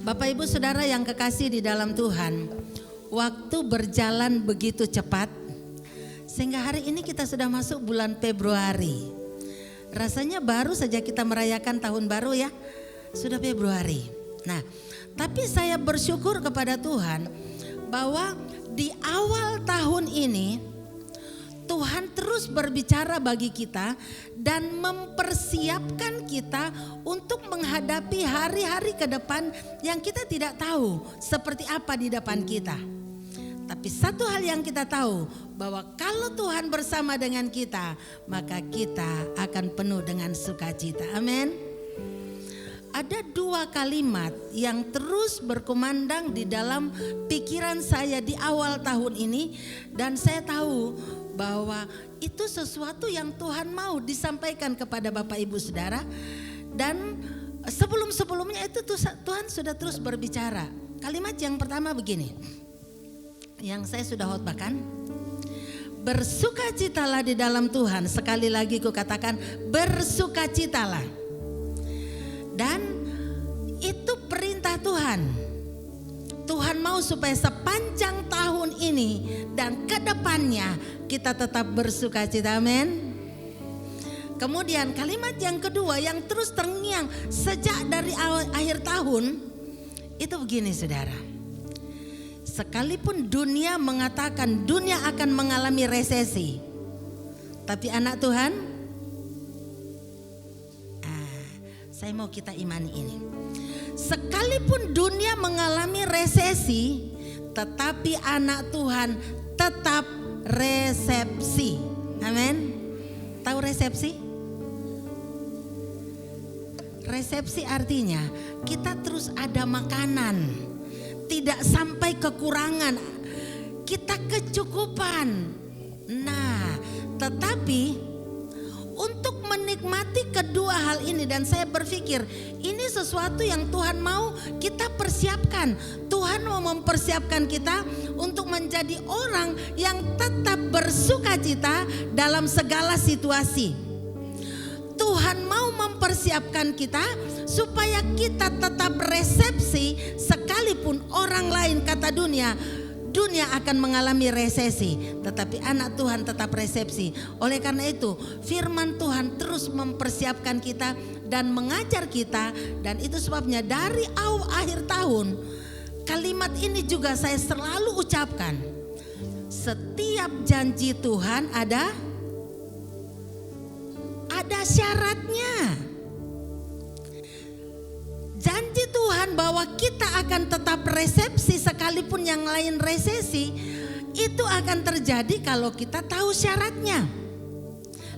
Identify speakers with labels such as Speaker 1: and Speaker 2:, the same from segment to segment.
Speaker 1: Bapak Ibu Saudara yang kekasih di dalam Tuhan, waktu berjalan begitu cepat sehingga hari ini kita sudah masuk bulan Februari. Rasanya baru saja kita merayakan tahun baru ya, sudah Februari. Nah, tapi saya bersyukur kepada Tuhan bahwa di awal tahun ini Tuhan terus berbicara bagi kita dan mempersiapkan kita untuk menghadapi hari-hari ke depan yang kita tidak tahu seperti apa di depan kita. Tapi satu hal yang kita tahu, bahwa kalau Tuhan bersama dengan kita, maka kita akan penuh dengan sukacita. Amin. Ada dua kalimat yang terus berkumandang di dalam pikiran saya di awal tahun ini, dan saya tahu bahwa itu sesuatu yang Tuhan mau disampaikan kepada Bapak Ibu Saudara. Dan sebelum-sebelumnya itu Tuhan sudah terus berbicara. Kalimat yang pertama begini, yang saya sudah khotbahkan, bersukacitalah di dalam Tuhan. Sekali lagi ku katakan, bersukacitalah. Dan itu perintah Tuhan. Tuhan mau supaya sepanjang tahun ini dan ke depannya kita tetap bersukacita. Amin. Kemudian kalimat yang kedua yang terus terngiang sejak dari akhir tahun itu begini saudara. Sekalipun dunia mengatakan dunia akan mengalami resesi, tapi anak Tuhan, saya mau kita imani ini. Sekalipun dunia mengalami resesi, tetapi anak Tuhan tetap resepsi. Amin. Tahu resepsi? Resepsi artinya kita terus ada makanan, tidak sampai kekurangan, kita kecukupan. Nah, tetapi untuk menikmati kedua hal ini, dan saya berpikir ini sesuatu yang Tuhan mau kita persiapkan. Tuhan mau mempersiapkan kita untuk menjadi orang yang tetap bersukacita dalam segala situasi. Tuhan mau mempersiapkan kita supaya kita tetap resepsi sekalipun orang lain kata dunia akan mengalami resesi, tetapi anak Tuhan tetap resepsi. Oleh karena itu firman Tuhan terus mempersiapkan kita dan mengajar kita, dan itu sebabnya dari akhir tahun kalimat ini juga saya selalu ucapkan. Setiap janji Tuhan ada syaratnya. Janji Tuhan bahwa kita akan tetap resepsi sekalipun yang lain resesi, itu akan terjadi kalau kita tahu syaratnya,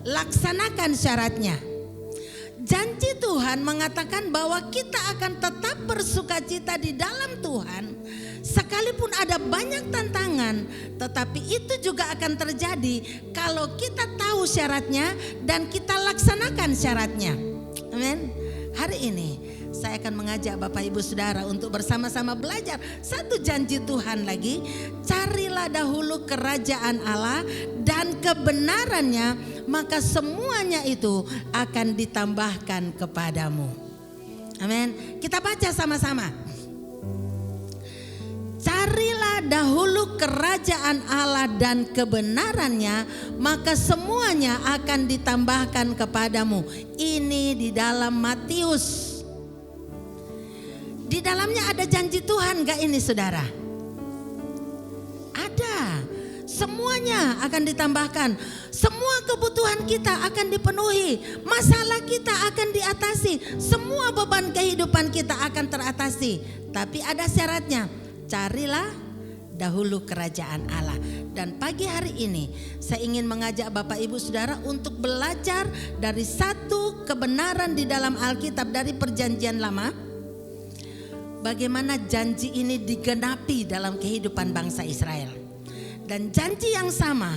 Speaker 1: laksanakan syaratnya. Janji Tuhan mengatakan bahwa kita akan tetap bersukacita di dalam Tuhan sekalipun ada banyak tantangan, tetapi itu juga akan terjadi kalau kita tahu syaratnya dan kita laksanakan syaratnya. Amin. Hari ini saya akan mengajak Bapak Ibu Saudara untuk bersama-sama belajar satu janji Tuhan lagi. Carilah dahulu kerajaan Allah dan kebenarannya, maka semuanya itu akan ditambahkan kepadamu. Amin. Kita baca sama-sama. Carilah dahulu kerajaan Allah dan kebenarannya, maka semuanya akan ditambahkan kepadamu. Ini di dalam Matius. Di dalamnya ada janji Tuhan gak ini saudara? Ada. Semuanya akan ditambahkan. Semua kebutuhan kita akan dipenuhi. Masalah kita akan diatasi. Semua beban kehidupan kita akan teratasi. Tapi ada syaratnya. Carilah dahulu kerajaan Allah. Dan pagi hari ini saya ingin mengajak Bapak Ibu Saudara untuk belajar dari satu kebenaran di dalam Alkitab dari Perjanjian Lama. Bagaimana janji ini digenapi dalam kehidupan bangsa Israel. Dan janji yang sama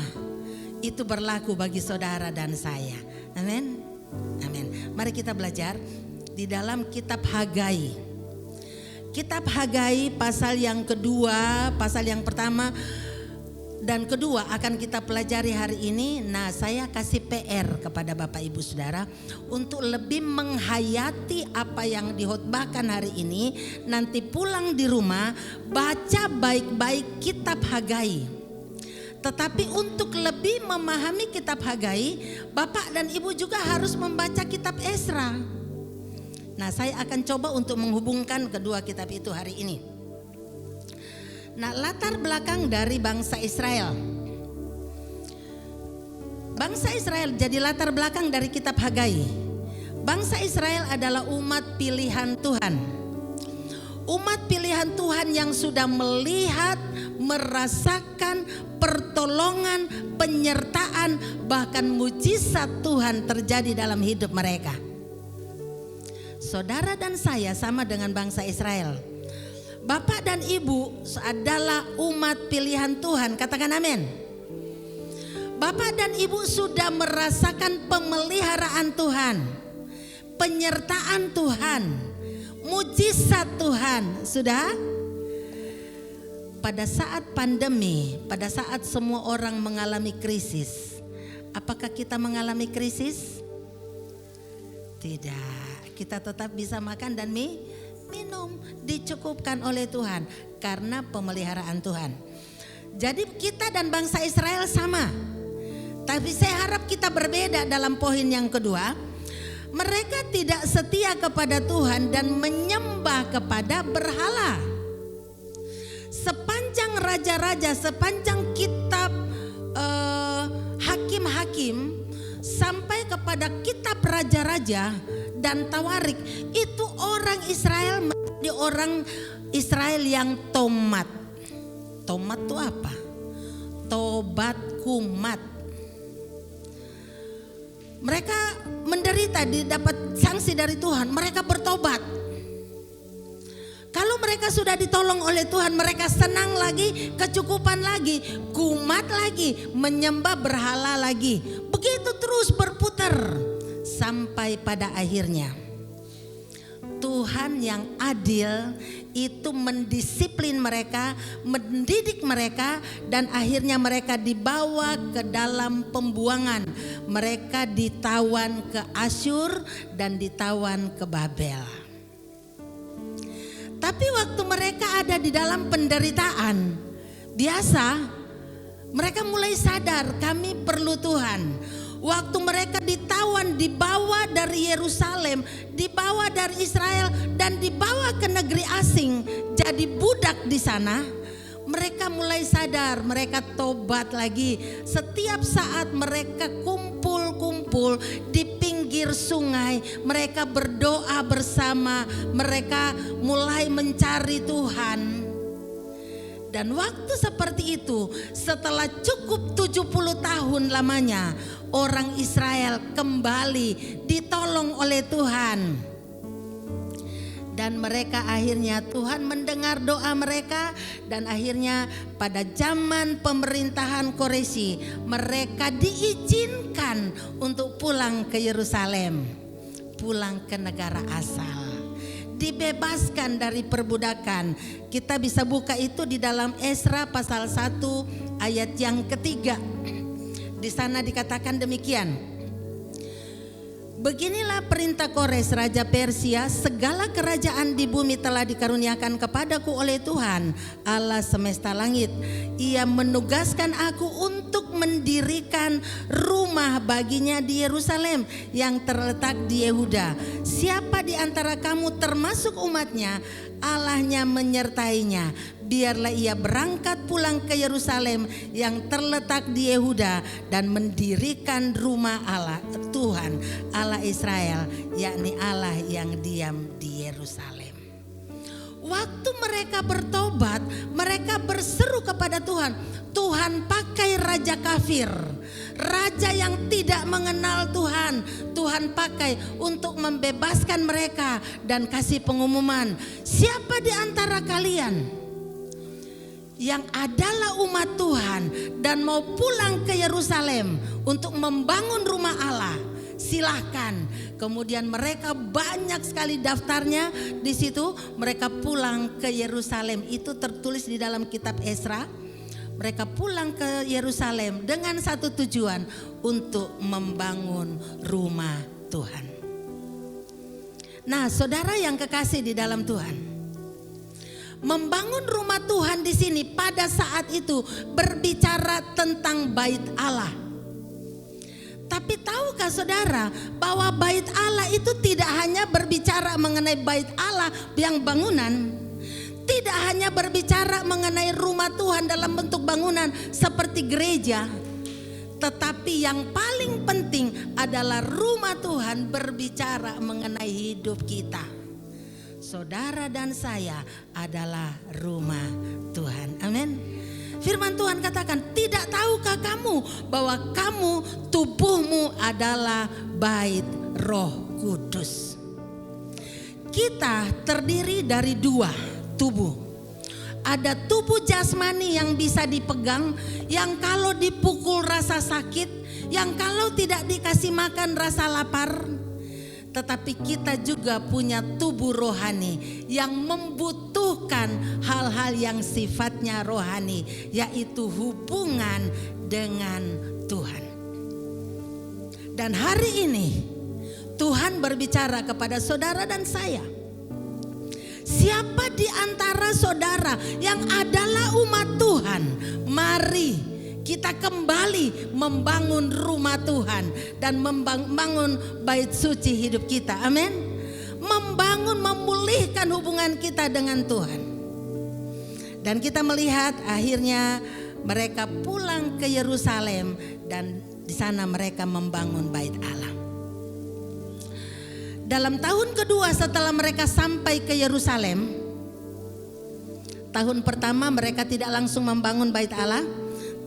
Speaker 1: itu berlaku bagi saudara dan saya. Amin. Amin. Mari kita belajar di dalam kitab Hagai. Kitab Hagai pasal yang kedua, pasal yang pertama Dan kedua akan kita pelajari hari ini. Nah, saya kasih PR kepada Bapak Ibu Saudara untuk lebih menghayati apa yang dihotbahkan hari ini. Nanti pulang di rumah baca baik-baik kitab Hagai. Tetapi untuk lebih memahami kitab Hagai, Bapak dan Ibu juga harus membaca kitab Esra. Nah, saya akan coba untuk menghubungkan kedua kitab itu hari ini. Nah, latar belakang dari bangsa Israel. Bangsa Israel jadi latar belakang dari kitab Hagai. Bangsa Israel adalah umat pilihan Tuhan. Umat pilihan Tuhan yang sudah melihat, merasakan pertolongan, penyertaan, bahkan mujizat Tuhan terjadi dalam hidup mereka. Saudara dan saya sama dengan bangsa Israel. Bapak dan Ibu adalah umat pilihan Tuhan, katakan amin. Bapak dan Ibu sudah merasakan pemeliharaan Tuhan, penyertaan Tuhan, mujizat Tuhan. Sudah? Pada saat pandemi, pada saat semua orang mengalami krisis, apakah kita mengalami krisis? Tidak, kita tetap bisa makan dan minum, dicukupkan oleh Tuhan karena pemeliharaan Tuhan. Jadi kita dan bangsa Israel sama. Tapi saya harap kita berbeda dalam poin yang kedua. Mereka tidak setia kepada Tuhan dan menyembah kepada berhala. Sepanjang raja-raja, sepanjang kitab hakim-hakim sampai kepada kitab raja-raja dan Tawarik, itu orang Israel menjadi orang Israel yang tomat. Tomat itu apa? Tobat kumat. Mereka menderita, didapat sanksi dari Tuhan, mereka bertobat. Kalau mereka sudah ditolong oleh Tuhan, mereka senang lagi, kecukupan lagi, kumat lagi, menyembah berhala lagi. Begitu terus berputar. Sampai pada akhirnya Tuhan yang adil itu mendisiplin mereka, mendidik mereka, dan akhirnya mereka dibawa ke dalam pembuangan. Mereka ditawan ke Asyur dan ditawan ke Babel. Tapi waktu mereka ada di dalam penderitaan biasa, mereka mulai sadar kami perlu Tuhan. Waktu mereka ditawan, dibawa dari Yerusalem, dibawa dari Israel dan dibawa ke negeri asing, jadi budak di sana, mereka mulai sadar, mereka tobat lagi. Setiap saat mereka kumpul-kumpul di pinggir sungai, mereka berdoa bersama, mereka mulai mencari Tuhan. Dan waktu seperti itu, setelah cukup 70 tahun lamanya, orang Israel kembali ditolong oleh Tuhan. Dan mereka akhirnya Tuhan mendengar doa mereka, dan akhirnya pada zaman pemerintahan Koreshi mereka diizinkan untuk pulang ke Yerusalem, pulang ke negara asal. Dibebaskan dari perbudakan. Kita bisa buka itu di dalam Esra pasal 1 ayat yang ketiga. Di sana dikatakan demikian. Beginilah perintah Kores raja Persia, segala kerajaan di bumi telah dikaruniakan kepadaku oleh Tuhan Allah semesta langit. Ia menugaskan aku untuk mendirikan rumah baginya di Yerusalem yang terletak di Yehuda. Siapa di antara kamu termasuk umatnya, Allahnya menyertainya. Biarlah ia berangkat pulang ke Yerusalem yang terletak di Yehuda dan mendirikan rumah Allah Tuhan Allah Israel, yakni Allah yang diam di Yerusalem. Waktu mereka bertobat, mereka berseru kepada Tuhan. Tuhan pakai raja kafir, raja yang tidak mengenal Tuhan. Tuhan pakai untuk membebaskan mereka dan kasih pengumuman, siapa di antara kalian yang adalah umat Tuhan dan mau pulang ke Yerusalem untuk membangun rumah Allah, silahkan. Kemudian mereka banyak sekali daftarnya di situ. Mereka pulang ke Yerusalem. Itu tertulis di dalam kitab Esra. mereka pulang ke Yerusalem dengan satu tujuan, untuk membangun rumah Tuhan. Nah, saudara yang kekasih di dalam Tuhan, membangun rumah Tuhan di sini pada saat itu berbicara tentang bait Allah. Tapi tahukah saudara bahwa bait Allah itu tidak hanya berbicara mengenai bait Allah yang bangunan, tidak hanya berbicara mengenai rumah Tuhan dalam bentuk bangunan seperti gereja, tetapi yang paling penting adalah rumah Tuhan berbicara mengenai hidup kita. Saudara dan saya adalah rumah Tuhan. Amin. Firman Tuhan katakan, tidak tahukah kamu bahwa kamu tubuhmu adalah bait Roh Kudus. Kita terdiri dari dua tubuh. Ada tubuh jasmani yang bisa dipegang, yang kalau dipukul rasa sakit, yang kalau tidak dikasih makan rasa lapar. Tetapi kita juga punya tubuh rohani yang membutuhkan hal-hal yang sifatnya rohani, yaitu hubungan dengan Tuhan. Dan hari ini Tuhan berbicara kepada saudara dan saya. Siapa di antara saudara yang adalah umat Tuhan, mari kita kembali membangun rumah Tuhan dan membangun bait suci hidup kita. Amin. Membangun, memulihkan hubungan kita dengan Tuhan. Dan kita melihat akhirnya mereka pulang ke Yerusalem dan di sana mereka membangun bait Allah. Dalam tahun kedua setelah mereka sampai ke Yerusalem, tahun pertama mereka tidak langsung membangun bait Allah.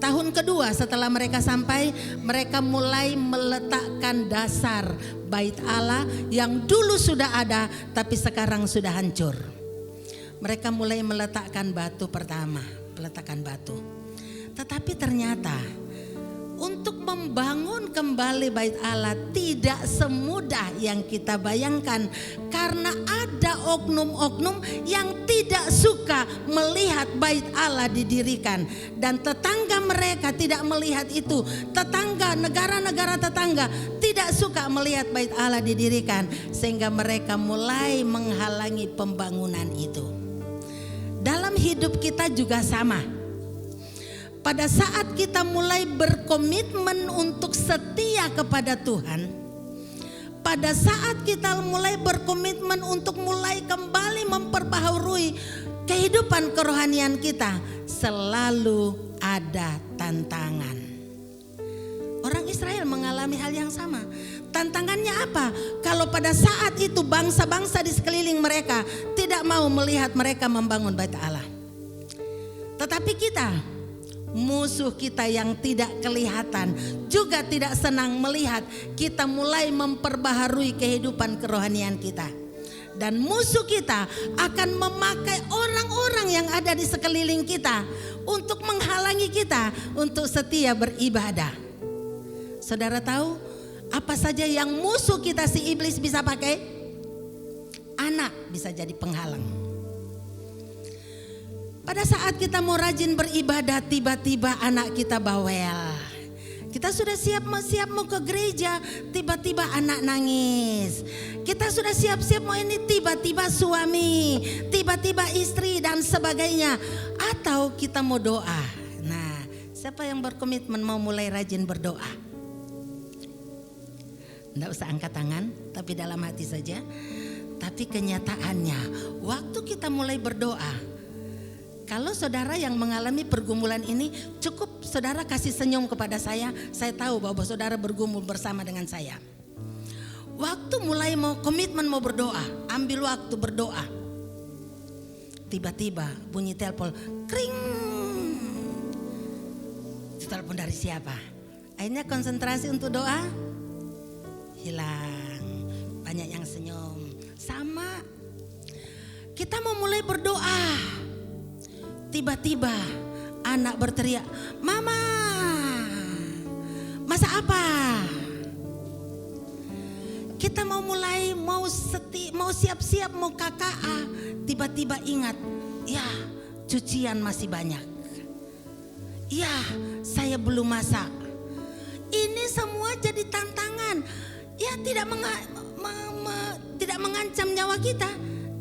Speaker 1: Tahun kedua setelah mereka sampai, mereka mulai meletakkan dasar bait Allah yang dulu sudah ada tapi sekarang sudah hancur. Mereka mulai meletakkan batu pertama, peletakan batu. Tetapi ternyata untuk membangun kembali bait Allah tidak semudah yang kita bayangkan, karena ada oknum-oknum yang tidak suka melihat bait Allah didirikan, dan tetangga mereka tidak melihat itu. Tetangga, negara-negara tetangga tidak suka melihat bait Allah didirikan, sehingga mereka mulai menghalangi pembangunan itu. Dalam hidup kita juga sama. Pada saat kita mulai berkomitmen untuk setia kepada Tuhan, pada saat kita mulai berkomitmen untuk mulai kembali memperbaharui kehidupan kerohanian kita, selalu ada tantangan. Orang Israel mengalami hal yang sama. Tantangannya apa? Kalau pada saat itu bangsa-bangsa di sekeliling mereka tidak mau melihat mereka membangun bait Allah. Tetapi kita, musuh kita yang tidak kelihatan juga tidak senang melihat kita mulai memperbaharui kehidupan kerohanian kita. Dan musuh kita akan memakai orang-orang yang ada di sekeliling kita untuk menghalangi kita untuk setia beribadah. Saudara tahu apa saja yang musuh kita si iblis bisa pakai? Anak bisa jadi penghalang. Pada saat kita mau rajin beribadah, tiba-tiba anak kita bawel. Kita sudah siap mau ke gereja, tiba-tiba anak nangis. Kita sudah siap-siap mau ini, tiba-tiba suami, tiba-tiba istri dan sebagainya. Atau kita mau doa. Nah, siapa yang berkomitmen mau mulai rajin berdoa? Tidak usah angkat tangan, tapi dalam hati saja. Tapi kenyataannya, waktu kita mulai berdoa, kalau saudara yang mengalami pergumulan ini, cukup saudara kasih senyum kepada saya tahu bahwa saudara bergumul bersama dengan saya. Waktu mulai mau komitmen mau berdoa, ambil waktu berdoa. Tiba-tiba bunyi telepon, kring. Itu telepon dari siapa? Akhirnya konsentrasi untuk doa hilang. Banyak yang senyum. Sama, kita mau mulai berdoa. Tiba-tiba anak berteriak, "Mama, masak apa?" Kita mau mulai, mau siap-siap, mau KKA. Tiba-tiba ingat, ya cucian masih banyak. Ya, saya belum masak. Ini semua jadi tantangan. Ya, tidak mengancam nyawa kita,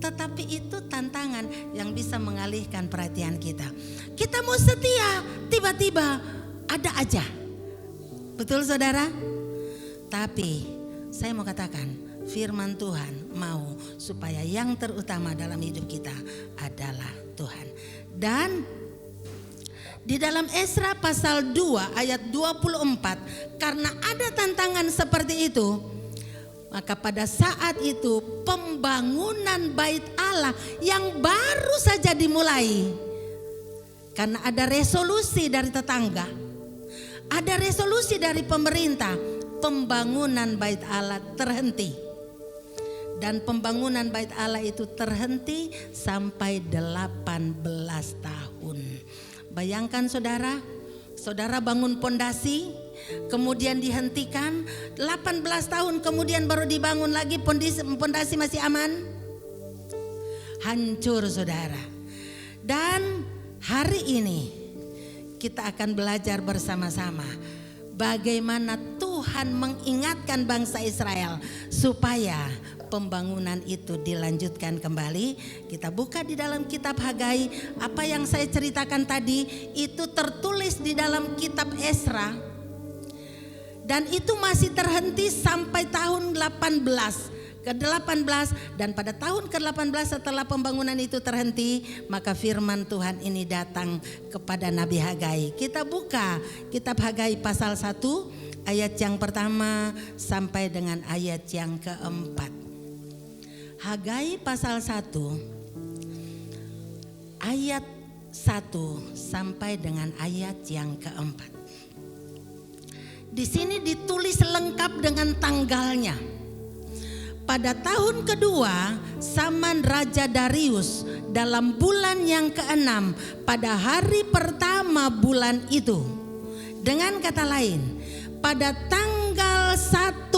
Speaker 1: tetapi itu tantangan yang bisa mengalihkan perhatian kita. Kita mau setia, tiba-tiba ada aja. Betul saudara? Tapi saya mau katakan, firman Tuhan mau supaya yang terutama dalam hidup kita adalah Tuhan. Dan di dalam Esra pasal 2 ayat 24, karena ada tantangan seperti itu, maka pada saat itu pembangunan bait Allah yang baru saja dimulai, karena ada resolusi dari tetangga, ada resolusi dari pemerintah, pembangunan bait Allah terhenti. Dan pembangunan bait Allah itu terhenti sampai 18 tahun. Bayangkan saudara, saudara bangun pondasi, kemudian dihentikan, 18 tahun kemudian baru dibangun lagi, pondasi masih aman. Hancur saudara. Dan hari ini kita akan belajar bersama-sama bagaimana Tuhan mengingatkan bangsa Israel supaya pembangunan itu dilanjutkan kembali. Kita buka di dalam kitab Hagai. Apa yang saya ceritakan tadi itu tertulis di dalam kitab Esra, dan itu masih terhenti sampai tahun 18 dan pada tahun ke-18 setelah pembangunan itu terhenti, maka firman Tuhan ini datang kepada Nabi Hagai. Kita buka kitab Hagai pasal 1 ayat yang pertama sampai dengan ayat yang keempat. Hagai pasal 1 ayat 1 sampai dengan ayat yang keempat. Di sini ditulis lengkap dengan tanggalnya. Pada tahun kedua zaman Raja Darius, dalam bulan yang keenam, pada hari pertama bulan itu. Dengan kata lain, pada tanggal 1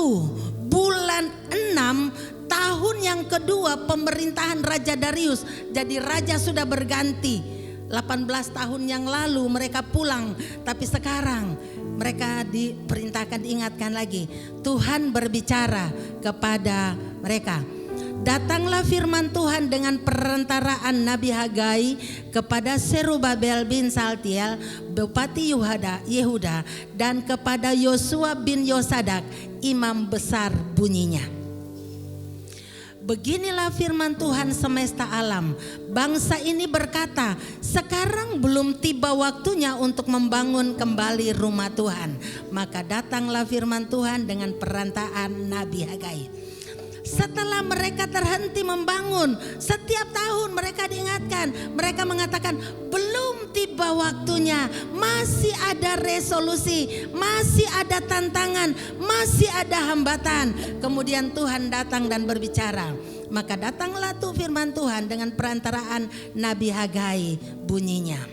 Speaker 1: bulan 6 tahun yang kedua pemerintahan Raja Darius. Jadi raja sudah berganti. 18 tahun yang lalu mereka pulang, tapi sekarang mereka diperintahkan, diingatkan lagi. Tuhan berbicara kepada mereka. Datanglah firman Tuhan dengan perantaraan Nabi Hagai kepada Serubabel bin Saltiel, Bupati Yehuda, dan kepada Yosua bin Yosadak, imam besar, bunyinya. Beginilah firman Tuhan semesta alam. Bangsa ini berkata, sekarang belum tiba waktunya untuk membangun kembali rumah Tuhan. Maka datanglah firman Tuhan dengan perantaraan Nabi Hagai. Setelah mereka terhenti membangun, setiap tahun mereka diingatkan. Mereka mengatakan belum tiba waktunya, masih ada resolusi, masih ada tantangan, masih ada hambatan. Kemudian Tuhan datang dan berbicara. Maka datanglah tuh firman Tuhan dengan perantaraan Nabi Hagai, bunyinya.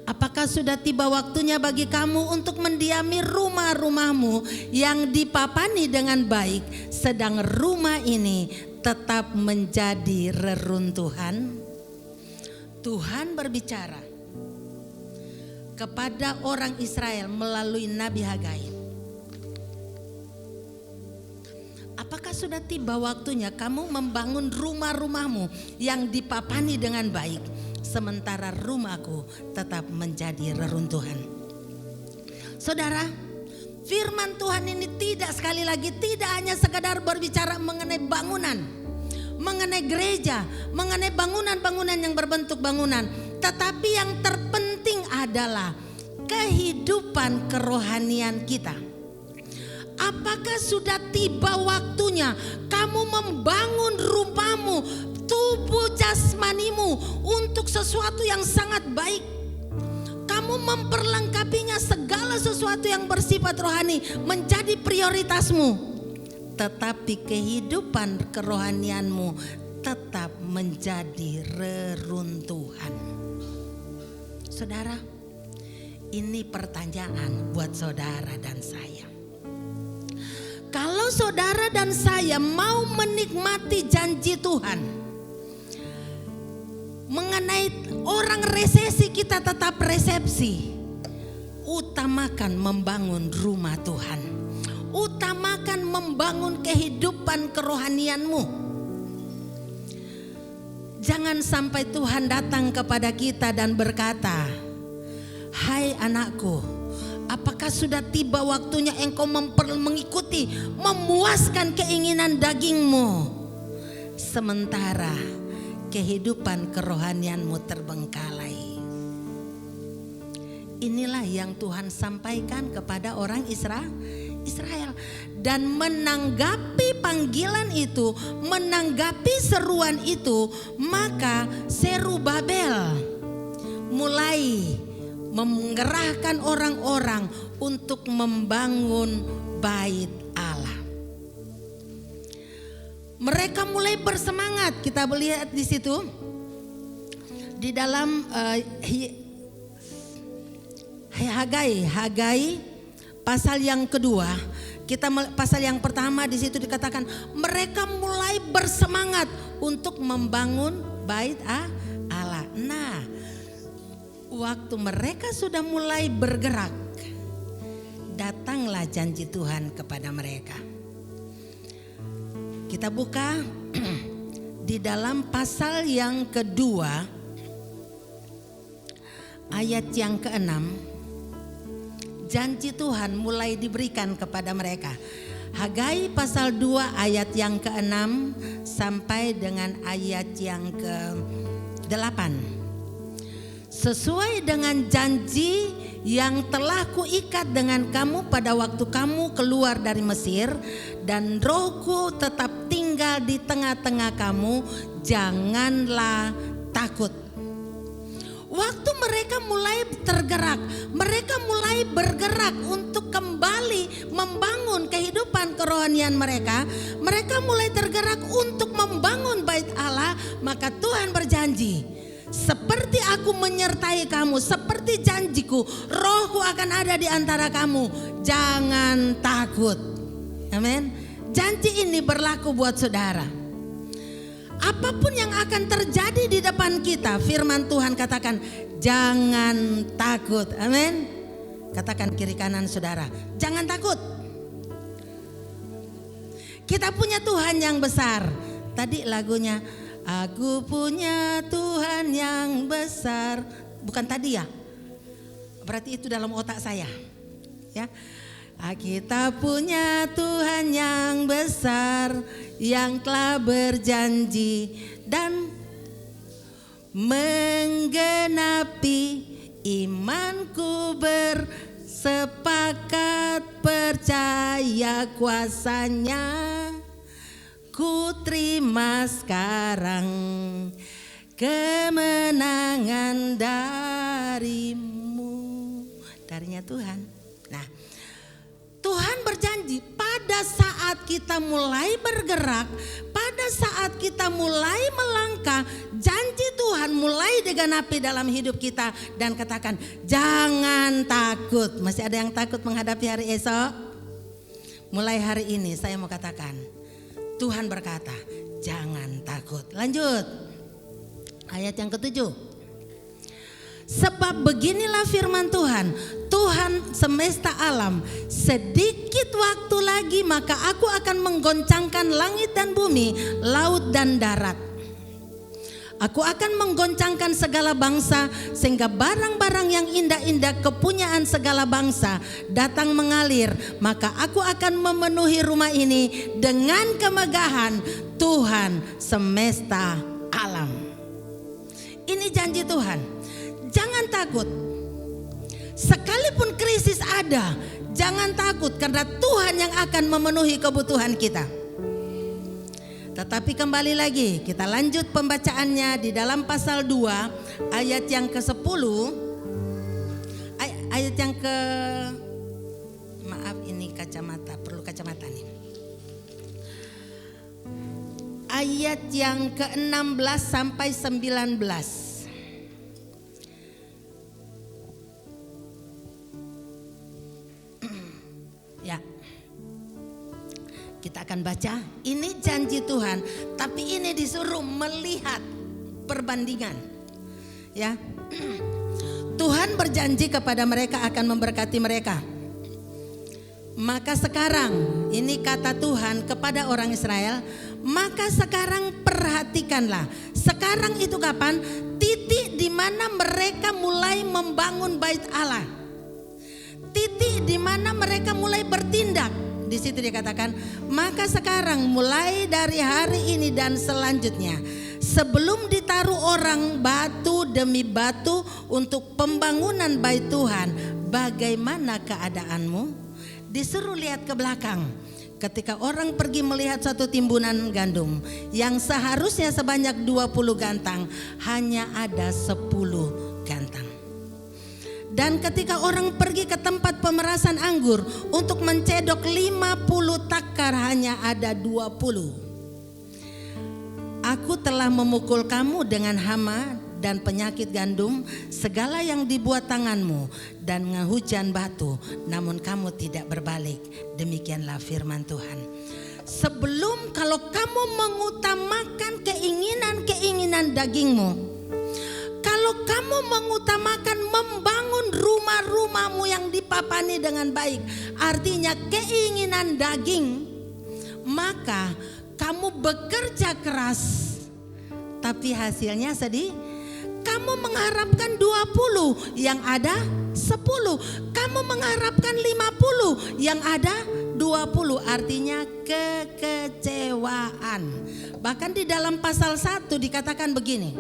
Speaker 1: Apakah sudah tiba waktunya bagi kamu untuk mendiami rumah-rumahmu yang dipapani dengan baik, sedang rumah ini tetap menjadi reruntuhan? Tuhan berbicara kepada orang Israel melalui Nabi Hagai. Apakah sudah tiba waktunya kamu membangun rumah-rumahmu yang dipapani dengan baik, sementara rumahku tetap menjadi reruntuhan? Saudara, firman Tuhan ini sekali lagi tidak hanya sekadar berbicara mengenai bangunan, mengenai gereja, mengenai bangunan-bangunan yang berbentuk bangunan, tetapi yang terpenting adalah kehidupan kerohanian kita. Apakah sudah tiba waktunya kamu membangun rumahmu, tubuh jasmanimu untuk sesuatu yang sangat baik? Kamu memperlengkapinya, segala sesuatu yang bersifat rohani menjadi prioritasmu. Tetapi kehidupan kerohanianmu tetap menjadi reruntuhan. Saudara, ini pertanyaan buat saudara dan saya. Kalau saudara dan saya mau menikmati janji Tuhan mengenai Orang resesi kita tetap resepsi. Utamakan membangun rumah Tuhan. Utamakan membangun kehidupan kerohanianmu. Jangan sampai Tuhan datang kepada kita dan berkata, "Hai anakku, apakah sudah tiba waktunya engkau mengikuti, memuaskan keinginan dagingmu, sementara kehidupan kerohanianmu terbengkalai." Inilah yang Tuhan sampaikan kepada orang Israel. Dan menanggapi panggilan itu, menanggapi seruan itu, maka Zerubabel mulai mengerahkan orang-orang untuk membangun bait Allah. Mereka mulai bersemangat. Kita melihat di situ di dalam Hagai pasal yang kedua. Pasal yang pertama di situ dikatakan mereka mulai bersemangat untuk membangun bait Allah. Nah, waktu mereka sudah mulai bergerak, datanglah janji Tuhan kepada mereka. Kita buka di dalam pasal yang kedua, ayat yang ke-6. Janji Tuhan mulai diberikan kepada mereka. Hagai pasal 2 ayat yang ke-6 sampai dengan ayat yang ke-8. Sesuai dengan janji yang telah kuikat dengan kamu pada waktu kamu keluar dari Mesir, dan Rohku tetap tinggal di tengah-tengah kamu, janganlah takut. Waktu mereka mulai tergerak, mereka mulai bergerak untuk kembali membangun kehidupan kerohanian mereka. Mereka mulai tergerak untuk membangun bait Allah, maka Tuhan berjanji, seperti aku menyertai kamu, seperti janjiku, Rohku akan ada di antara kamu, jangan takut. Amin. Janji ini berlaku buat saudara. Apapun yang akan terjadi di depan kita, firman Tuhan katakan, jangan takut. Amin. Katakan kiri kanan saudara, jangan takut. Kita punya Tuhan yang besar. Tadi lagunya, aku punya Tuhan yang besar. Bukan tadi ya? Berarti itu dalam otak saya. Ya. Kita punya Tuhan yang besar, yang telah berjanji dan menggenapi imanku, bersepakat percaya kuasanya. Ku terima sekarang kemenangan darimu. Darinya Tuhan. Nah, Tuhan berjanji pada saat kita mulai bergerak, pada saat kita mulai melangkah, janji Tuhan mulai digenapi dalam hidup kita. Dan katakan, jangan takut. Masih ada yang takut menghadapi hari esok? Mulai hari ini saya mau katakan, Tuhan berkata, jangan takut. Lanjut, ayat yang ke-7. Sebab beginilah firman Tuhan, Tuhan semesta alam, sedikit waktu lagi maka aku akan menggoncangkan langit dan bumi, laut dan darat. Aku akan menggoncangkan segala bangsa, sehingga barang-barang yang indah-indah kepunyaan segala bangsa datang mengalir. Maka aku akan memenuhi rumah ini dengan kemegahan Tuhan semesta alam. Ini janji Tuhan. Jangan takut. Sekalipun krisis ada, jangan takut, karena Tuhan yang akan memenuhi kebutuhan kita. Tetapi kembali lagi, kita lanjut pembacaannya di dalam pasal 2 ayat yang ke-10. Ayat yang ke, maaf ini kacamata, perlu kacamata nih. Ayat yang ke-16 sampai 19. Ya, kita akan baca. Ini janji Tuhan, tapi ini disuruh melihat perbandingan. Ya. Tuhan berjanji kepada mereka akan memberkati mereka. Maka sekarang, ini kata Tuhan kepada orang Israel, maka sekarang perhatikanlah. Sekarang itu kapan? Titik di mana mereka mulai membangun bait Allah. Titik di mana mereka mulai bertindak. Di situ dikatakan, maka sekarang mulai dari hari ini dan selanjutnya, sebelum ditaruh orang batu demi batu untuk pembangunan bait Tuhan, bagaimana keadaanmu? Disuruh lihat ke belakang. Ketika orang pergi melihat suatu timbunan gandum yang seharusnya sebanyak 20 gantang, hanya ada 10 gantang. Dan ketika orang pergi ke tempat pemerasan anggur untuk mencedok 50 takar, hanya ada 20. Aku telah memukul kamu dengan hama dan penyakit gandum, segala yang dibuat tanganmu, dan ngehujan batu, namun kamu tidak berbalik. Demikianlah firman Tuhan. Sebelum kalau kamu mengutamakan keinginan-keinginan dagingmu, kalau kamu mengutamakan membangun rumah-rumahmu yang dipapani dengan baik, artinya keinginan daging, maka kamu bekerja keras, tapi hasilnya sedih. Kamu mengharapkan 20, yang ada 10. Kamu mengharapkan 50, yang ada 20. Artinya kekecewaan. Bahkan di dalam pasal 1 dikatakan begini.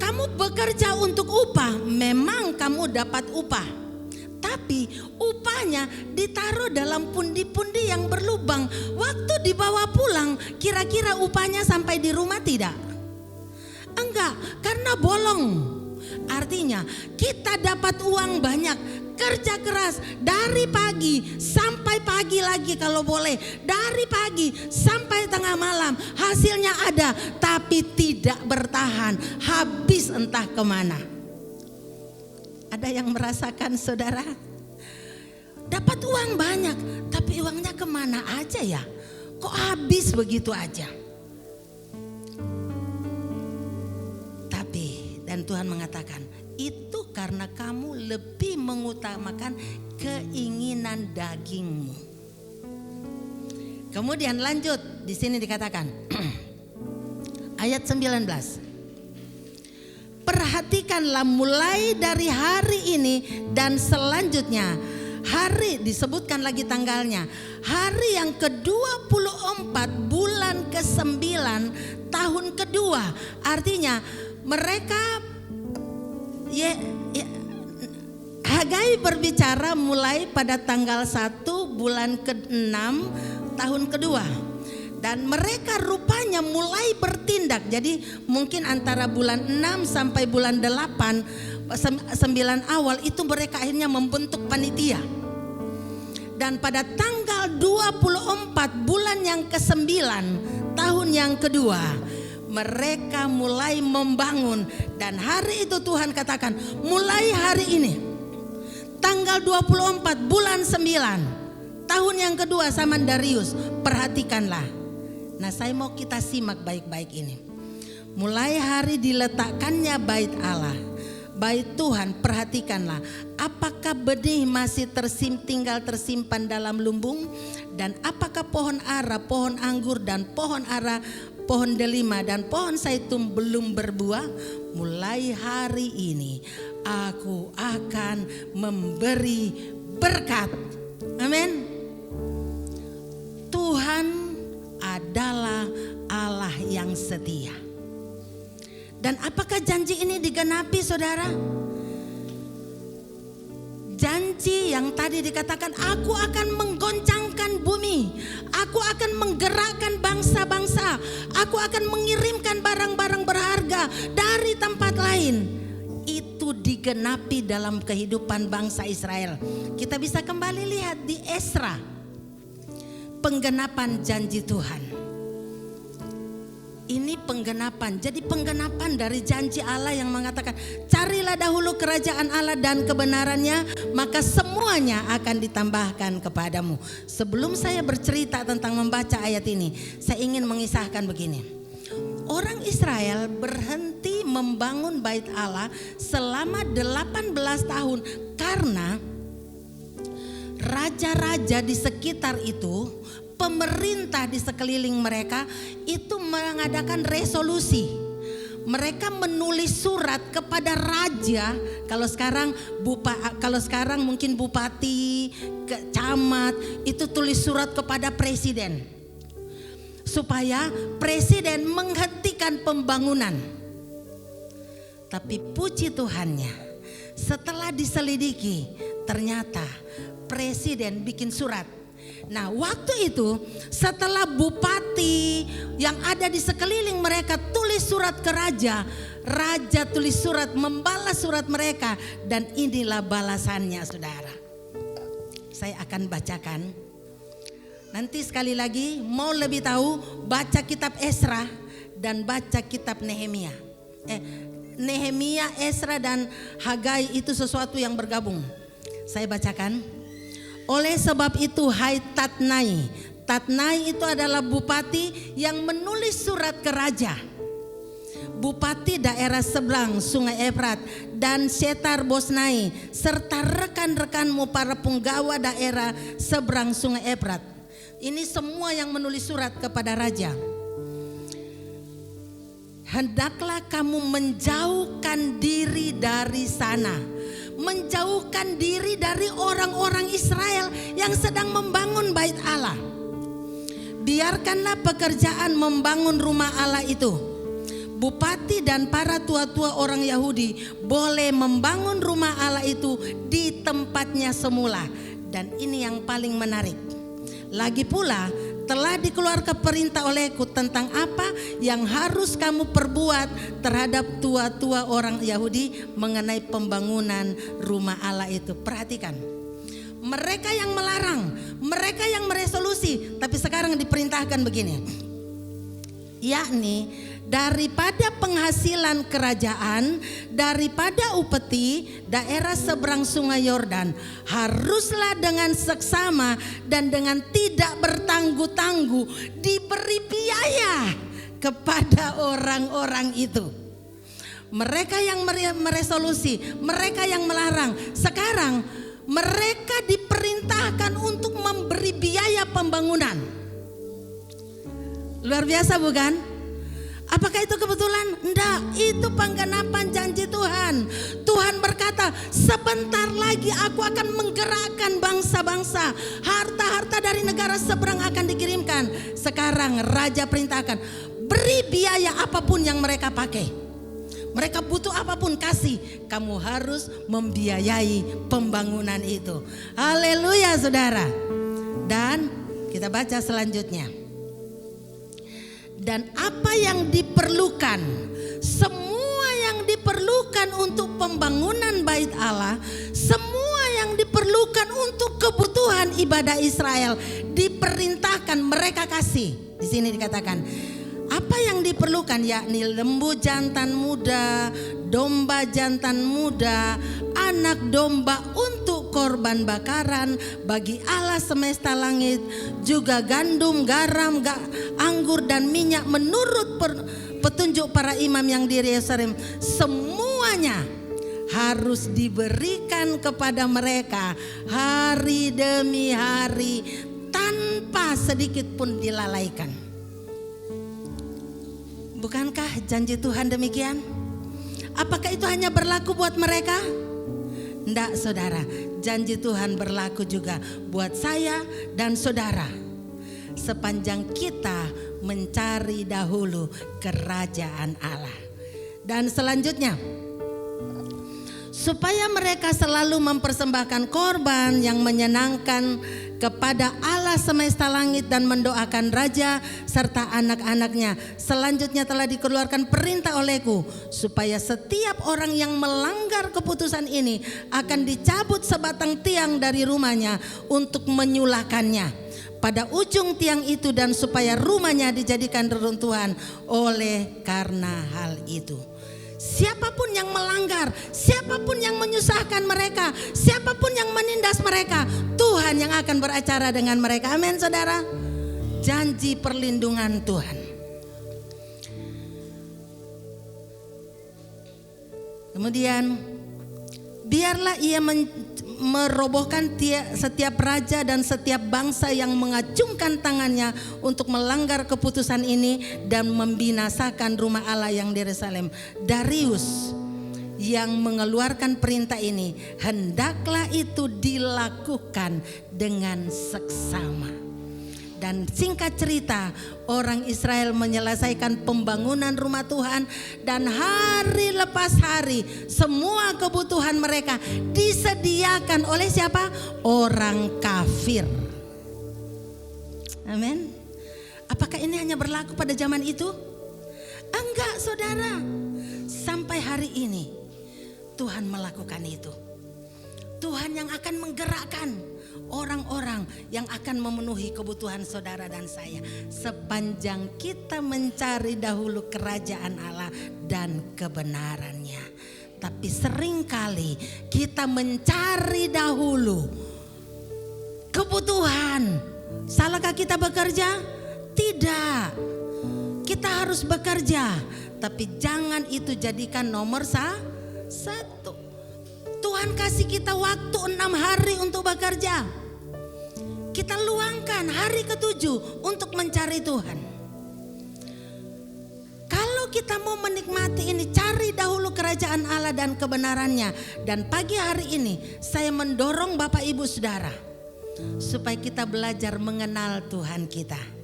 Speaker 1: Kamu bekerja untuk upah, memang kamu dapat upah. Tapi upahnya ditaruh dalam pundi-pundi yang berlubang. Waktu dibawa pulang, kira-kira upahnya sampai di rumah tidak? Enggak, karena bolong. Artinya kita dapat uang banyak, kerja keras dari pagi sampai pagi lagi kalau boleh, dari pagi sampai tengah malam, hasilnya ada tapi tidak bertahan, habis entah kemana. Ada yang merasakan saudara? Dapat uang banyak tapi uangnya kemana aja ya? Kok habis begitu aja? Dan Tuhan mengatakan, itu karena kamu lebih mengutamakan keinginan dagingmu. Kemudian lanjut, di sini dikatakan ayat 19. Perhatikanlah mulai dari hari ini dan selanjutnya. Hari disebutkan lagi tanggalnya. Hari yang ke-24 bulan ke-9 tahun kedua. Artinya mereka Hagai berbicara mulai pada tanggal 1 bulan ke-6 tahun kedua. Dan mereka rupanya mulai bertindak. Jadi mungkin antara bulan 6 sampai bulan 8, 9 awal itu mereka akhirnya membentuk panitia. Dan pada tanggal 24 bulan yang ke-9 tahun yang kedua, mereka mulai membangun. Dan hari itu Tuhan katakan, mulai hari ini tanggal 24 bulan 9 tahun yang kedua zaman Darius, perhatikanlah. Nah, saya mau kita simak baik-baik ini. Mulai hari diletakkannya bait Allah, bait Tuhan, perhatikanlah. Apakah benih masih tinggal tersimpan dalam lumbung? Dan apakah pohon ara, pohon anggur dan pohon ara, pohon delima dan pohon zaitun belum berbuah? Mulai hari ini aku akan memberi berkat. Amin. Tuhan adalah Allah yang setia. Dan apakah janji ini digenapi, saudara? Janji yang tadi dikatakan, aku akan menggoncangkan bumi, aku akan menggerakkan bangsa-bangsa, aku akan mengirimkan barang-barang berharga dari tempat lain. Itu digenapi dalam kehidupan bangsa Israel. Kita bisa kembali lihat di Esra, penggenapan janji Tuhan. Ini penggenapan, jadi penggenapan dari janji Allah yang mengatakan, carilah dahulu kerajaan Allah dan kebenarannya, maka semuanya akan ditambahkan kepadamu. Sebelum saya bercerita tentang membaca ayat ini, saya ingin mengisahkan begini. Orang Israel berhenti membangun bait Allah selama 18 tahun karena raja-raja di sekitar itu, pemerintah di sekeliling mereka itu mengadakan resolusi. Mereka menulis surat kepada raja. Kalau sekarang mungkin bupati, camat itu tulis surat kepada presiden supaya presiden menghentikan pembangunan. Tapi puji Tuhannya, setelah diselidiki ternyata presiden bikin surat. Nah, waktu itu setelah bupati yang ada di sekeliling mereka tulis surat ke raja, raja tulis surat membalas surat mereka, dan inilah balasannya, saudara. Saya akan bacakan. Nanti sekali lagi mau lebih tahu, baca kitab Esra dan baca kitab Nehemia. Nehemia, Esra dan Hagai itu sesuatu yang bergabung. Saya bacakan. Oleh sebab itu, hai Tatnai. Tatnai itu adalah bupati yang menulis surat ke raja. Bupati daerah seberang Sungai Efrat dan Setar Bosnai serta rekan-rekanmu para penggawa daerah seberang Sungai Efrat. Ini semua yang menulis surat kepada raja. Hendaklah kamu menjauhkan diri dari sana. Menjauhkan diri dari orang-orang Israel yang sedang membangun bait Allah. Biarkanlah pekerjaan membangun rumah Allah itu. Bupati dan para tua-tua orang Yahudi boleh membangun rumah Allah itu di tempatnya semula. Dan ini yang paling menarik. Lagi pula telah dikeluarkan perintah olehku tentang apa yang harus kamu perbuat terhadap tua-tua orang Yahudi mengenai pembangunan rumah Allah itu. Perhatikan, mereka yang melarang, mereka yang meresolusi, tapi sekarang diperintahkan begini, yakni daripada penghasilan kerajaan, daripada upeti daerah seberang Sungai Yordan, haruslah dengan seksama dan dengan tidak bertangguh-tangguh diberi biaya kepada orang-orang itu. Mereka yang meresolusi, mereka yang melarang, sekarang mereka diperintahkan untuk memberi biaya pembangunan. Luar biasa bukan? Apakah itu kebetulan? Enggak, itu penggenapan janji Tuhan. Tuhan berkata, sebentar lagi aku akan menggerakkan bangsa-bangsa. Harta-harta dari negara seberang akan dikirimkan. Sekarang raja perintahkan, beri biaya apapun yang mereka pakai. Mereka butuh apapun, kasih. Kamu harus membiayai pembangunan itu. Haleluya, saudara. Dan kita baca selanjutnya. Dan apa yang diperlukan, semua yang diperlukan untuk pembangunan bait Allah, semua yang diperlukan untuk kebutuhan ibadah Israel, diperintahkan mereka kasih. Di sini dikatakan apa yang diperlukan, yakni lembu jantan muda, domba jantan muda, anak domba untuk korban bakaran bagi Allah semesta langit, juga gandum, garam, anggur dan minyak menurut petunjuk para imam yang di Yerusalem. Semuanya harus diberikan kepada mereka hari demi hari tanpa sedikit pun dilalaikan. Bukankah janji Tuhan demikian? Apakah itu hanya berlaku buat mereka? Enggak, saudara. Janji Tuhan berlaku juga buat saya dan saudara. Sepanjang kita mencari dahulu kerajaan Allah. Dan selanjutnya, supaya mereka selalu mempersembahkan korban yang menyenangkan kepada Allah semesta langit dan mendoakan raja serta anak-anaknya. Selanjutnya telah dikeluarkan perintah olehku supaya setiap orang yang melanggar keputusan ini akan dicabut sebatang tiang dari rumahnya untuk menyulakannya pada ujung tiang itu, dan supaya rumahnya dijadikan reruntuhan oleh karena hal itu. Siapapun yang melanggar, siapapun yang menyusahkan mereka, siapapun yang menindas mereka, Tuhan yang akan beracara dengan mereka. Amin, saudara. Janji perlindungan Tuhan. Kemudian biarlah ia merobohkan setiap raja dan setiap bangsa yang mengacungkan tangannya untuk melanggar keputusan ini dan membinasakan rumah Allah yang di Yerusalem. Darius yang mengeluarkan perintah ini, hendaklah itu dilakukan dengan seksama. Dan singkat cerita, orang Israel menyelesaikan pembangunan rumah Tuhan, dan hari lepas hari semua kebutuhan mereka disediakan oleh siapa? Orang kafir. Amin. Apakah ini hanya berlaku pada zaman itu? Enggak, saudara. Sampai hari ini Tuhan melakukan itu. Tuhan yang akan menggerakkan orang-orang yang akan memenuhi kebutuhan saudara dan saya, sepanjang kita mencari dahulu kerajaan Allah dan kebenarannya. Tapi seringkali kita mencari dahulu kebutuhan. Salahkah kita bekerja? Tidak. Kita harus bekerja, tapi jangan itu jadikan nomor satu. Tuhan kasih kita waktu 6 hari untuk bekerja. Kita luangkan hari ke-7 untuk mencari Tuhan. Kalau kita mau menikmati ini, cari dahulu kerajaan Allah dan kebenarannya. Dan pagi hari ini saya mendorong Bapak Ibu Saudara supaya kita belajar mengenal Tuhan kita.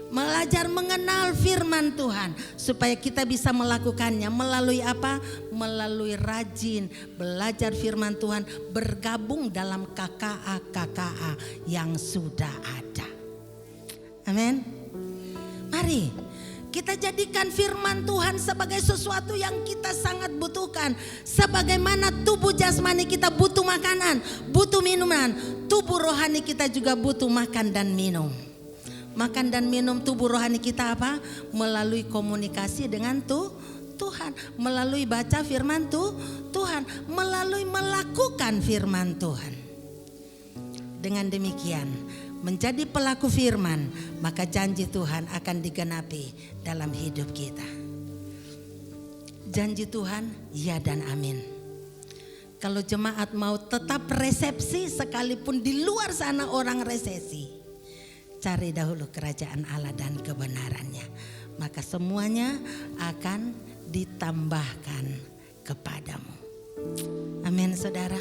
Speaker 1: Belajar mengenal firman Tuhan supaya kita bisa melakukannya melalui apa? Melalui rajin belajar firman Tuhan, bergabung dalam KKA yang sudah ada. Amin. Mari kita jadikan firman Tuhan sebagai sesuatu yang kita sangat butuhkan. Sebagaimana tubuh jasmani kita butuh makanan, butuh minuman, tubuh rohani kita juga butuh makan dan minum. Makan dan minum tubuh rohani kita apa? Melalui komunikasi dengan Tuhan, melalui baca firman Tuhan, melalui melakukan firman Tuhan. Dengan demikian, menjadi pelaku firman, maka janji Tuhan akan digenapi dalam hidup kita. Janji Tuhan, ya dan amin. Kalau jemaat mau tetap resepsi sekalipun di luar sana orang resesi, cari dahulu kerajaan Allah dan kebenarannya, maka semuanya akan ditambahkan kepadamu. Amin, saudara.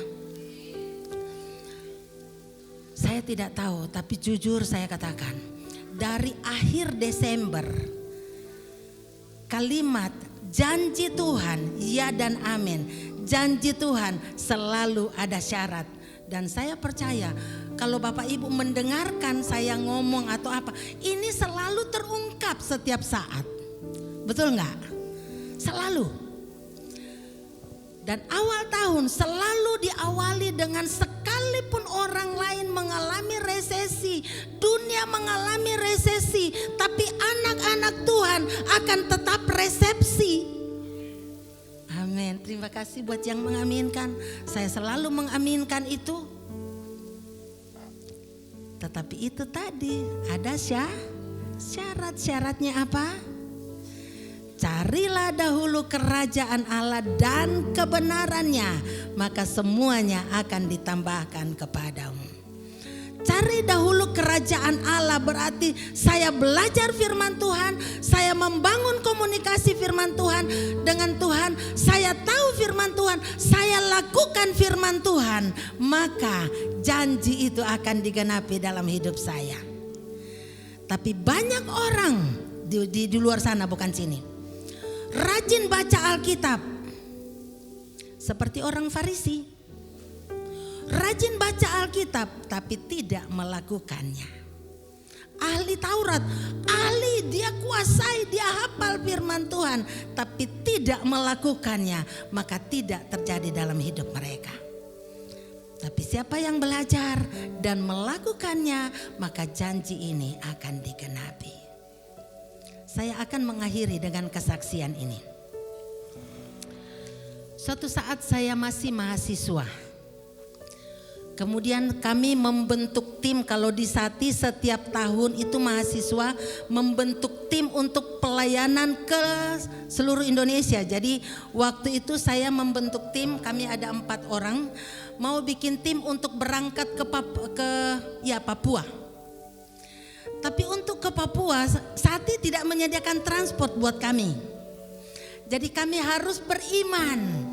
Speaker 1: Saya tidak tahu, tapi jujur saya katakan, dari akhir Desember kalimat janji Tuhan ya dan amin, janji Tuhan selalu ada syarat. Dan saya percaya kalau Bapak Ibu mendengarkan saya ngomong atau apa, ini selalu terungkap setiap saat. Betul enggak? Selalu. Dan awal tahun selalu diawali dengan sekalipun orang lain mengalami resesi, dunia mengalami resesi, tapi anak-anak Tuhan akan tetap resepsi. Amin. Terima kasih buat yang mengaminkan. Saya selalu mengaminkan itu. Tetapi itu tadi ada syarat-syaratnya apa? Carilah dahulu kerajaan Allah dan kebenarannya, maka semuanya akan ditambahkan kepadamu. Cari dahulu kerajaan Allah berarti saya belajar firman Tuhan, saya membangun komunikasi firman Tuhan dengan Tuhan, saya tahu firman Tuhan, saya lakukan firman Tuhan, maka janji itu akan digenapi dalam hidup saya. Tapi banyak orang di luar sana, bukan sini, rajin baca Alkitab seperti orang Farisi. Rajin baca Alkitab tapi tidak melakukannya. Ahli Taurat, ahli, dia kuasai, dia hafal firman Tuhan tapi tidak melakukannya, maka tidak terjadi dalam hidup mereka. Tapi siapa yang belajar dan melakukannya, maka janji ini akan digenapi. Saya akan mengakhiri dengan kesaksian ini. Suatu saat saya masih mahasiswa. Kemudian kami membentuk tim, kalau di Sati setiap tahun itu mahasiswa membentuk tim untuk pelayanan ke seluruh Indonesia. Jadi waktu itu saya membentuk tim, kami ada 4 orang, mau bikin tim untuk berangkat ke Papua. Tapi untuk ke Papua, Sati tidak menyediakan transport buat kami. Jadi kami harus beriman.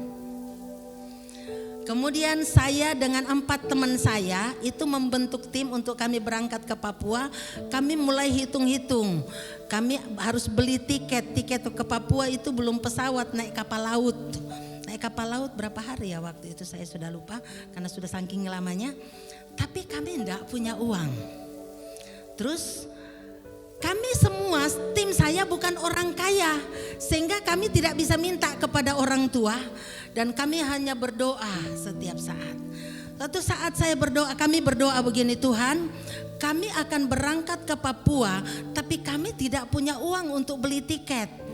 Speaker 1: Kemudian saya dengan 4 teman saya itu membentuk tim untuk kami berangkat ke Papua. Kami mulai hitung-hitung. Kami harus beli tiket ke Papua itu belum pesawat, naik kapal laut. Naik kapal laut berapa hari ya waktu itu saya sudah lupa karena sudah saking lamanya. Tapi kami enggak punya uang. Terus kami semua, tim saya bukan orang kaya, sehingga kami tidak bisa minta kepada orang tua, dan kami hanya berdoa setiap saat. Suatu saat kami berdoa begini, Tuhan, kami akan berangkat ke Papua, tapi kami tidak punya uang untuk beli tiket.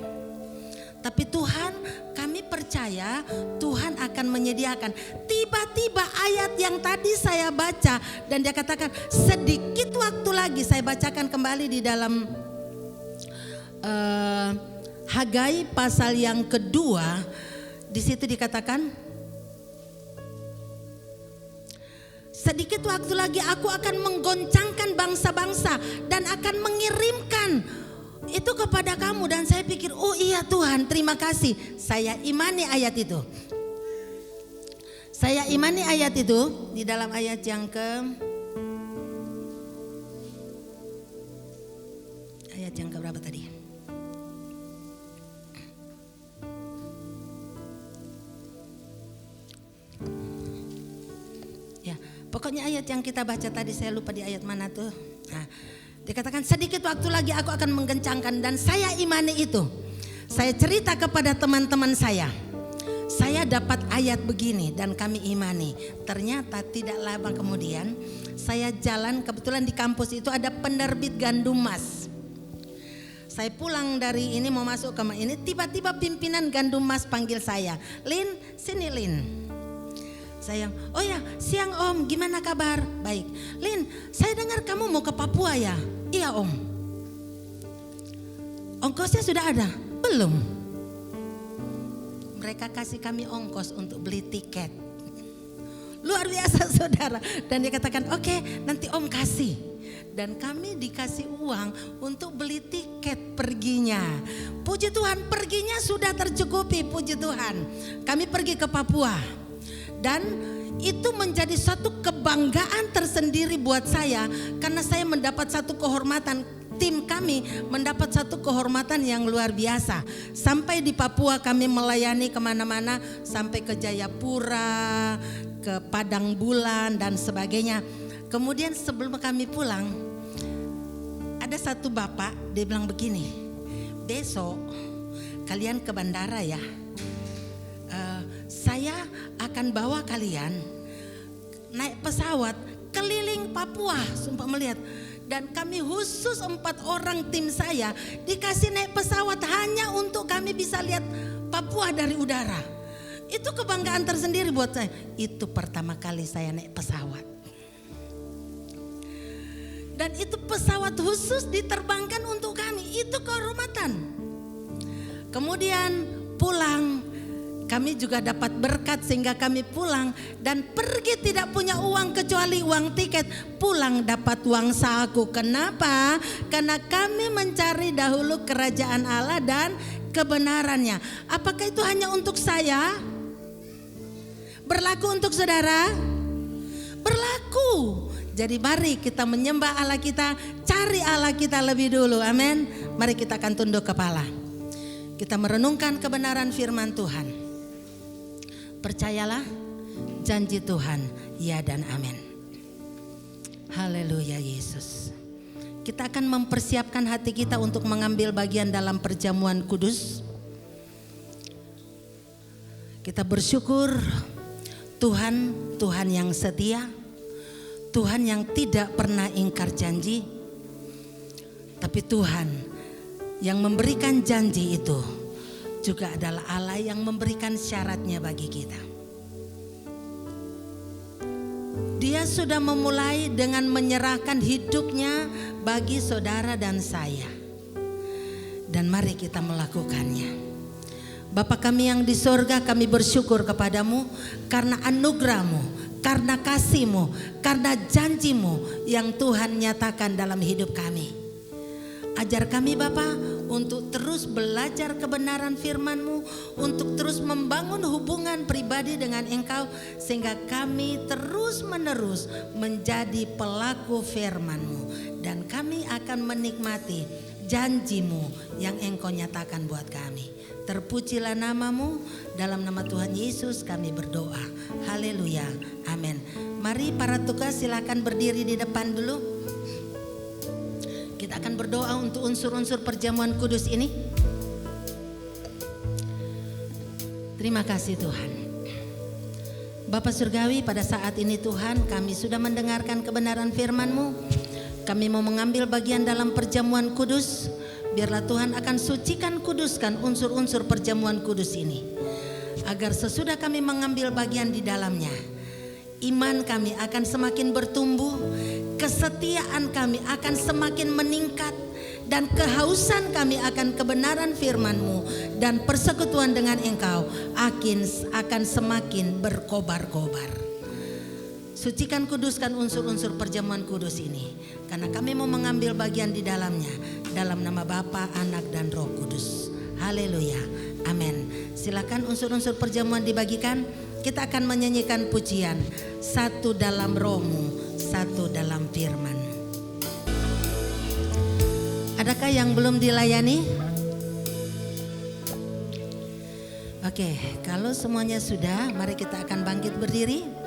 Speaker 1: Tapi Tuhan, kami percaya Tuhan akan menyediakan. Tiba-tiba ayat yang tadi saya baca dan dia katakan sedikit waktu lagi, saya bacakan kembali di dalam Hagai pasal yang kedua. Di situ dikatakan sedikit waktu lagi aku akan menggoncangkan bangsa-bangsa dan akan mengirimkan itu kepada kamu. Dan saya pikir, oh iya Tuhan, terima kasih. Saya imani ayat itu. Saya imani ayat itu di dalam ayat yang berapa tadi? Ya, pokoknya ayat yang kita baca tadi saya lupa di ayat mana tuh. Nah, dikatakan sedikit waktu lagi aku akan menggencangkan, dan saya imani itu. Saya cerita kepada teman-teman saya dapat ayat begini dan kami imani. Ternyata tidak lama kemudian saya jalan, kebetulan di kampus itu ada penerbit gandum mas. Saya pulang dari ini mau masuk ke ini, tiba-tiba pimpinan gandum mas panggil saya, Lin, sini Lin. Saya, oh ya siang Om, gimana kabar? Baik. Lin, saya dengar kamu mau ke Papua ya? Iya Om. Ongkosnya sudah ada? Belum. Mereka kasih kami ongkos untuk beli tiket. Luar biasa saudara. Dan dia katakan oke, nanti Om kasih. Dan kami dikasih uang untuk beli tiket perginya. Puji Tuhan, perginya sudah tercukupi, puji Tuhan. Kami pergi ke Papua. Dan itu menjadi satu kebanggaan tersendiri buat saya, karena saya mendapat satu kehormatan, tim kami mendapat satu kehormatan yang luar biasa. Sampai di Papua kami melayani kemana-mana, sampai ke Jayapura, ke Padang Bulan dan sebagainya. Kemudian sebelum kami pulang, ada satu bapak, dia bilang begini, besok kalian ke bandara ya. Saya akan bawa kalian naik pesawat keliling Papua, sumpah melihat. Dan kami khusus 4 orang tim saya dikasih naik pesawat hanya untuk kami bisa lihat Papua dari udara. Itu kebanggaan tersendiri buat saya. Itu pertama kali saya naik pesawat. Dan itu pesawat khusus diterbangkan untuk kami. Itu kehormatan. Kemudian pulang, kami juga dapat berkat sehingga kami pulang dan pergi tidak punya uang kecuali uang tiket. Pulang dapat uang saku. Kenapa? Karena kami mencari dahulu kerajaan Allah dan kebenarannya. Apakah itu hanya untuk saya? Berlaku untuk saudara? Berlaku. Jadi mari kita menyembah Allah kita, cari Allah kita lebih dulu. Amin. Mari kita akan tunduk kepala. Kita merenungkan kebenaran firman Tuhan. Percayalah janji Tuhan, ya dan amin. Haleluya Yesus. Kita akan mempersiapkan hati kita untuk mengambil bagian dalam perjamuan kudus. Kita bersyukur Tuhan, Tuhan yang setia, Tuhan yang tidak pernah ingkar janji. Tapi Tuhan yang memberikan janji itu juga adalah Allah yang memberikan syaratnya bagi kita. Dia sudah memulai dengan menyerahkan hidupnya bagi saudara dan saya. Dan mari kita melakukannya. Bapa kami yang di sorga, kami bersyukur kepadamu karena anugerah-Mu, karena kasih-Mu, karena janji-Mu yang Tuhan nyatakan dalam hidup kami. Ajar kami Bapa untuk terus belajar kebenaran firman-Mu, untuk terus membangun hubungan pribadi dengan Engkau, sehingga kami terus menerus menjadi pelaku firman-Mu. Dan kami akan menikmati janji-Mu yang Engkau nyatakan buat kami. Terpujilah nama-Mu, dalam nama Tuhan Yesus kami berdoa. Haleluya, amin. Mari para tugas silakan berdiri di depan dulu. Kita akan berdoa untuk unsur-unsur perjamuan kudus ini. Terima kasih Tuhan. Bapa Surgawi, pada saat ini Tuhan, kami sudah mendengarkan kebenaran firman-Mu. Kami mau mengambil bagian dalam perjamuan kudus. Biarlah Tuhan akan sucikan, kuduskan unsur-unsur perjamuan kudus ini. Agar sesudah kami mengambil bagian di dalamnya, iman kami akan semakin bertumbuh, kesetiaan kami akan semakin meningkat, dan kehausan kami akan kebenaran firman-Mu dan persekutuan dengan Engkau akan semakin berkobar-kobar. Sucikan, kuduskan unsur-unsur perjamuan kudus ini, karena kami mau mengambil bagian di dalamnya, dalam nama Bapa, Anak, dan Roh Kudus. Haleluya, amin. Silakan unsur-unsur perjamuan dibagikan. Kita akan menyanyikan pujian, satu dalam Roh-Mu, satu dalam firman. Adakah yang belum dilayani? Oke, kalau semuanya sudah, mari kita akan bangkit berdiri.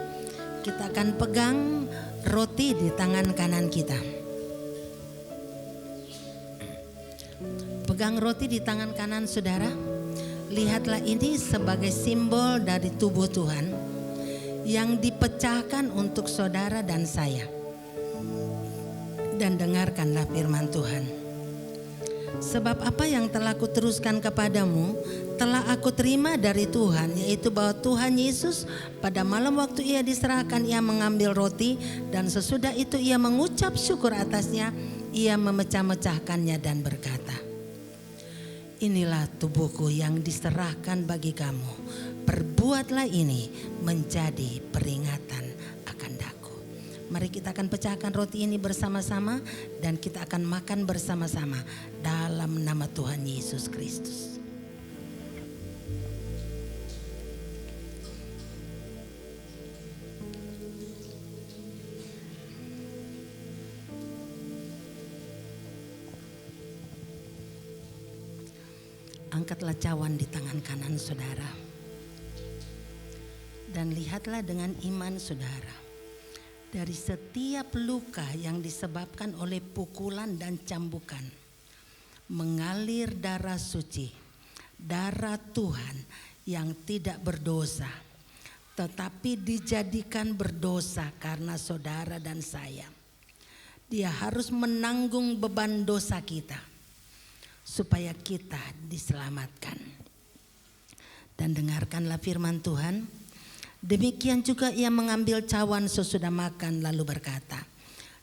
Speaker 1: Kita akan pegang roti di tangan kanan kita. Pegang roti di tangan kanan saudara. Lihatlah ini sebagai simbol dari tubuh Tuhan yang dipecahkan untuk saudara dan saya. Dan dengarkanlah firman Tuhan. Sebab apa yang telah kuteruskan kepadamu telah aku terima dari Tuhan, yaitu bahwa Tuhan Yesus pada malam waktu ia diserahkan, ia mengambil roti, dan sesudah itu ia mengucap syukur atasnya, ia memecah-mecahkannya dan berkata, inilah tubuhku yang diserahkan bagi kamu, perbuatlah ini menjadi peringatan akan daku. Mari kita akan pecahkan roti ini bersama-sama, dan kita akan makan bersama-sama dalam nama Tuhan Yesus Kristus. Angkatlah cawan di tangan kanan saudara. Dan lihatlah dengan iman saudara. Dari setiap luka yang disebabkan oleh pukulan dan cambukan, mengalir darah suci, darah Tuhan yang tidak berdosa, tetapi dijadikan berdosa karena saudara dan saya. Dia harus menanggung beban dosa kita, supaya kita diselamatkan. Dan dengarkanlah firman Tuhan. Demikian juga ia mengambil cawan sesudah makan lalu berkata,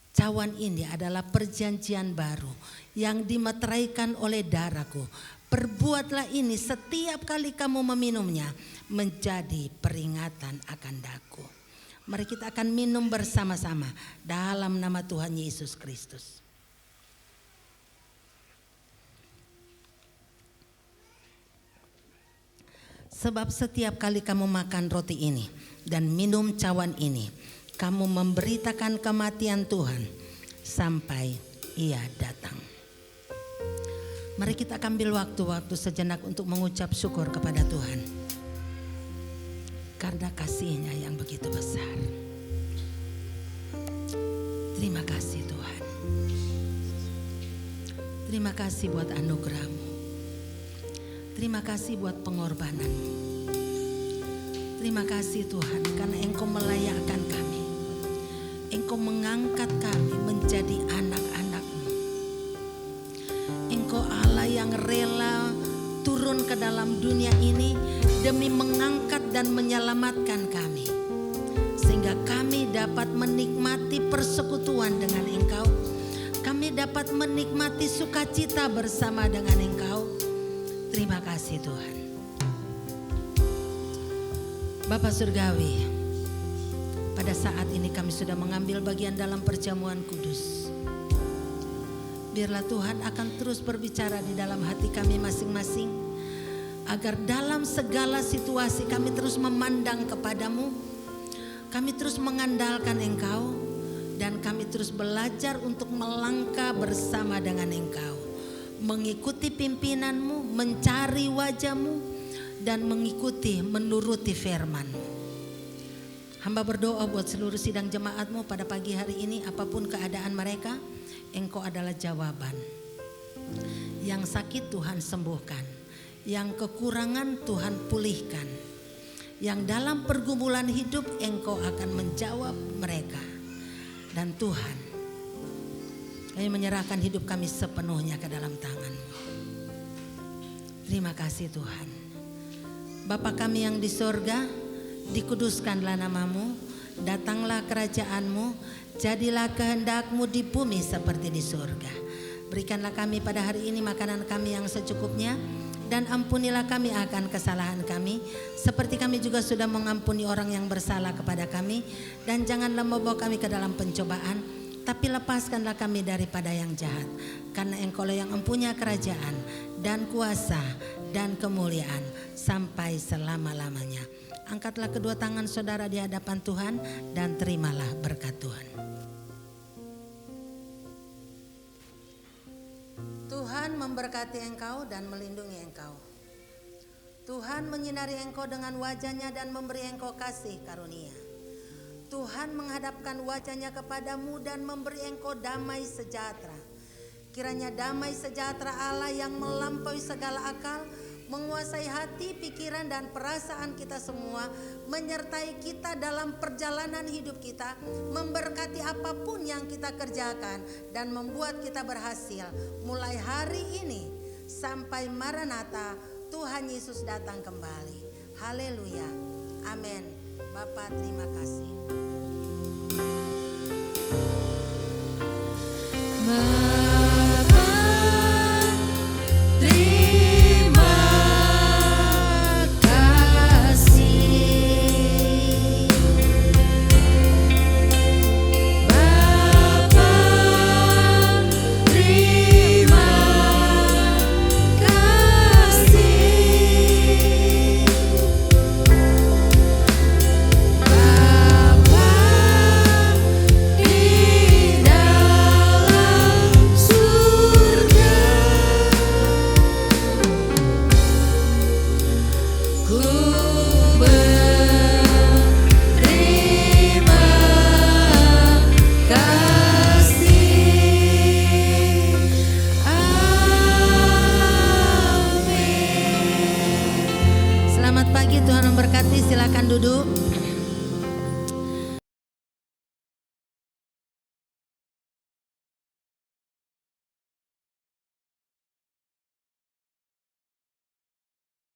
Speaker 1: cawan ini adalah perjanjian baru yang dimeteraikan oleh darahku. Perbuatlah ini setiap kali kamu meminumnya menjadi peringatan akan daku. Mari kita akan minum bersama-sama dalam nama Tuhan Yesus Kristus. Sebab setiap kali kamu makan roti ini dan minum cawan ini, kamu memberitakan kematian Tuhan sampai ia datang. Mari kita ambil waktu-waktu sejenak untuk mengucap syukur kepada Tuhan. Karena kasih-Nya yang begitu besar. Terima kasih Tuhan. Terima kasih buat anugerah-Mu. Terima kasih buat pengorbanan-Mu. Terima kasih Tuhan karena Engkau melayakkan kami. Engkau mengangkat kami menjadi anak-anak-Mu. Engkau Allah yang rela turun ke dalam dunia ini demi mengangkat dan menyelamatkan kami. Sehingga kami dapat menikmati persekutuan dengan Engkau. Kami dapat menikmati sukacita bersama dengan Engkau. Terima kasih Tuhan. Bapa Surgawi, pada saat ini kami sudah mengambil bagian dalam perjamuan kudus. Biarlah Tuhan akan terus berbicara di dalam hati kami masing-masing, agar dalam segala situasi kami terus memandang kepadamu, kami terus mengandalkan Engkau, dan kami terus belajar untuk melangkah bersama dengan Engkau, mengikuti pimpinanmu, mencari wajahmu, dan mengikuti menuruti firman-Mu. Hamba berdoa buat seluruh sidang jemaat-Mu pada pagi hari ini, apapun keadaan mereka, Engkau adalah jawaban. Yang sakit Tuhan sembuhkan, yang kekurangan Tuhan pulihkan, yang dalam pergumulan hidup Engkau akan menjawab mereka. Dan Tuhan, kami menyerahkan hidup kami sepenuhnya ke dalam tangan-Mu. Terima kasih Tuhan. Bapa kami yang di sorga, dikuduskanlah namamu, datanglah kerajaan-Mu, jadilah kehendak-Mu di bumi seperti di sorga. Berikanlah kami pada hari ini makanan kami yang secukupnya, dan ampunilah kami akan kesalahan kami, seperti kami juga sudah mengampuni orang yang bersalah kepada kami. Dan janganlah membawa kami ke dalam pencobaan, tapi lepaskanlah kami daripada yang jahat. Karena Engkau yang mempunyai kerajaan dan kuasa dan kemuliaan sampai selama-lamanya. Angkatlah kedua tangan saudara di hadapan Tuhan dan terimalah berkat Tuhan. Tuhan memberkati engkau dan melindungi engkau. Tuhan menyinari engkau dengan wajah-Nya dan memberi engkau kasih karunia. Tuhan menghadapkan wajah-Nya kepadamu dan memberi engkau damai sejahtera. Kiranya damai sejahtera Allah yang melampaui segala akal menguasai hati, pikiran, dan perasaan kita semua, menyertai kita dalam perjalanan hidup kita, memberkati apapun yang kita kerjakan, dan membuat kita berhasil mulai hari ini sampai Maranatha, Tuhan Yesus datang kembali. Haleluya, amin. Bapa, terima kasih. Selamat pagi, Tuhan memberkati. Silakan duduk.